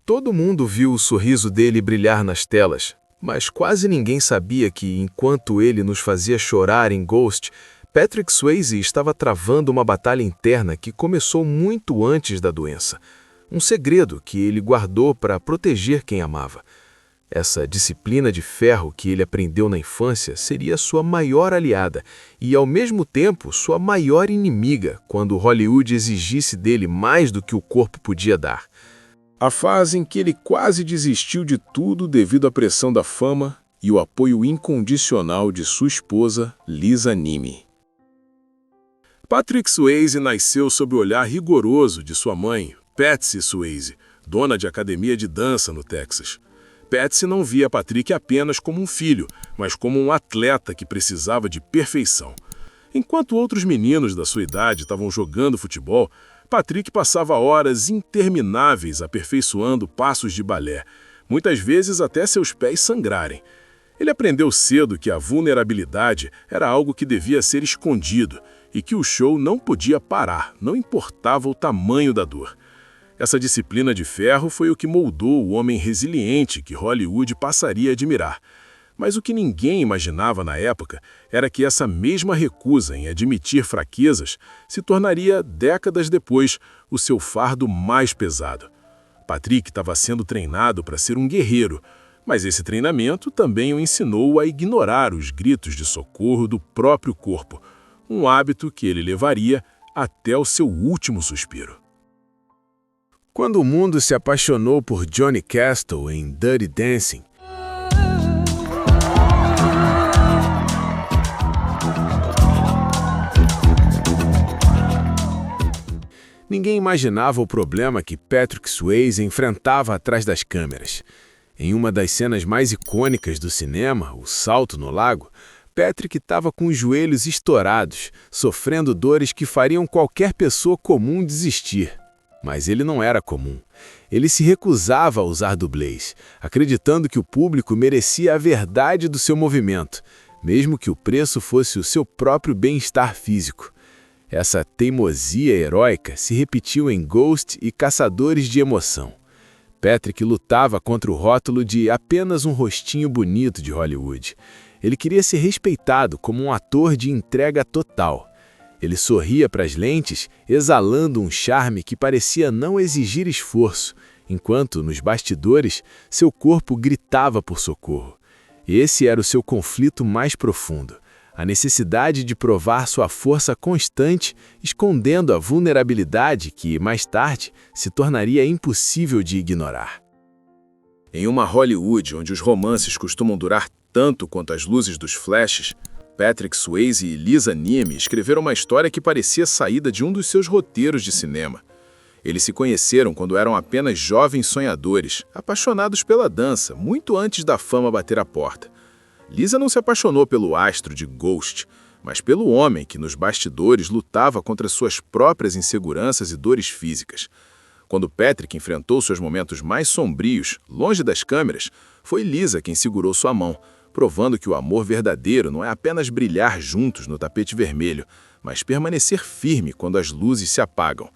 Todo mundo viu o sorriso dele brilhar nas telas, mas quase ninguém sabia que, enquanto ele nos fazia chorar em Ghost, Patrick Swayze estava travando uma batalha interna que começou muito antes da doença. Um segredo que ele guardou para proteger quem amava. Essa disciplina de ferro que ele aprendeu na infância seria sua maior aliada e, ao mesmo tempo, sua maior inimiga quando Hollywood exigisse dele mais do que o corpo podia dar. A fase em que ele quase desistiu de tudo devido à pressão da fama e o apoio incondicional de sua esposa, Lisa Niemi. Patrick Swayze nasceu sob o olhar rigoroso de sua mãe, Patsy Swayze, dona de academia de dança no Texas. Patsy não via Patrick apenas como um filho, mas como um atleta que precisava de perfeição. Enquanto outros meninos da sua idade estavam jogando futebol, Patrick passava horas intermináveis aperfeiçoando passos de balé, muitas vezes até seus pés sangrarem. Ele aprendeu cedo que a vulnerabilidade era algo que devia ser escondido e que o show não podia parar, não importava o tamanho da dor. Essa disciplina de ferro foi o que moldou o homem resiliente que Hollywood passaria a admirar. Mas o que ninguém imaginava na época era que essa mesma recusa em admitir fraquezas se tornaria, décadas depois, o seu fardo mais pesado. Patrick estava sendo treinado para ser um guerreiro, mas esse treinamento também o ensinou a ignorar os gritos de socorro do próprio corpo, um hábito que ele levaria até o seu último suspiro. Quando o mundo se apaixonou por Johnny Castle em Dirty Dancing, ninguém imaginava o problema que Patrick Swayze enfrentava atrás das câmeras. Em uma das cenas mais icônicas do cinema, o salto no lago, Patrick estava com os joelhos estourados, sofrendo dores que fariam qualquer pessoa comum desistir. Mas ele não era comum. Ele se recusava a usar dublês, acreditando que o público merecia a verdade do seu movimento, mesmo que o preço fosse o seu próprio bem-estar físico. Essa teimosia heróica se repetiu em Ghost e Caçadores de Emoção. Patrick lutava contra o rótulo de apenas um rostinho bonito de Hollywood. Ele queria ser respeitado como um ator de entrega total. Ele sorria para as lentes, exalando um charme que parecia não exigir esforço, enquanto, nos bastidores, seu corpo gritava por socorro. Esse era o seu conflito mais profundo. A necessidade de provar sua força constante, escondendo a vulnerabilidade que, mais tarde, se tornaria impossível de ignorar. Em uma Hollywood onde os romances costumam durar tanto quanto as luzes dos flashes, Patrick Swayze e Lisa Niemi escreveram uma história que parecia saída de um dos seus roteiros de cinema. Eles se conheceram quando eram apenas jovens sonhadores, apaixonados pela dança, muito antes da fama bater a porta. Lisa não se apaixonou pelo astro de Ghost, mas pelo homem que nos bastidores lutava contra suas próprias inseguranças e dores físicas. Quando Patrick enfrentou seus momentos mais sombrios, longe das câmeras, foi Lisa quem segurou sua mão, provando que o amor verdadeiro não é apenas brilhar juntos no tapete vermelho, mas permanecer firme quando as luzes se apagam.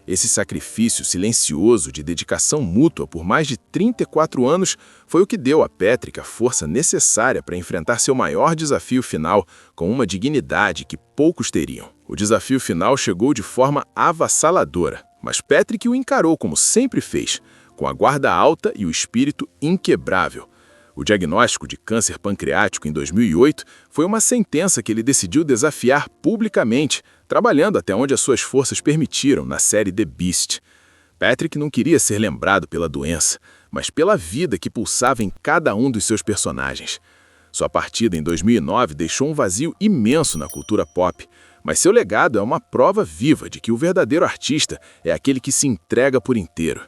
Esse sacrifício silencioso de dedicação mútua por mais de 34 anos foi o que deu a Patrick a força necessária para enfrentar seu maior desafio final com uma dignidade que poucos teriam. O desafio final chegou de forma avassaladora, mas Patrick o encarou como sempre fez, com a guarda alta e o espírito inquebrável. O diagnóstico de câncer pancreático em 2008 foi uma sentença que ele decidiu desafiar publicamente, trabalhando até onde as suas forças permitiram na série The Beast. Patrick não queria ser lembrado pela doença, mas pela vida que pulsava em cada um dos seus personagens. Sua partida em 2009 deixou um vazio imenso na cultura pop, mas seu legado é uma prova viva de que o verdadeiro artista é aquele que se entrega por inteiro.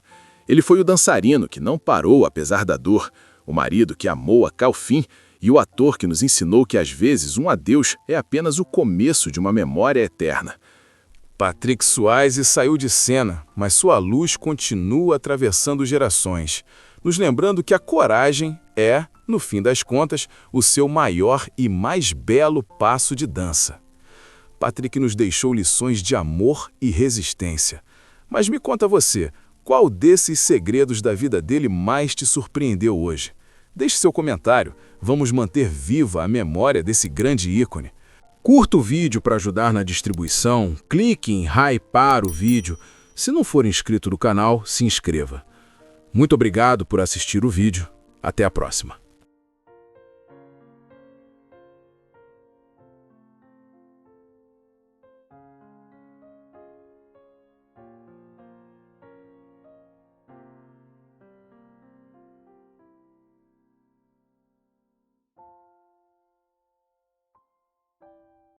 Ele foi o dançarino que não parou apesar da dor, o marido que amou até o fim e o ator que nos ensinou que, às vezes, um adeus é apenas o começo de uma memória eterna. Patrick Swayze saiu de cena, mas sua luz continua atravessando gerações, nos lembrando que a coragem é, no fim das contas, o seu maior e mais belo passo de dança. Patrick nos deixou lições de amor e resistência. Mas me conta você, Qual desses segredos da vida dele mais te surpreendeu hoje? Deixe seu comentário, vamos manter viva a memória desse grande ícone. Curta o vídeo para ajudar na distribuição, clique em hypar o vídeo. Se não for inscrito no canal, se inscreva. Muito obrigado por assistir o vídeo. Até a próxima.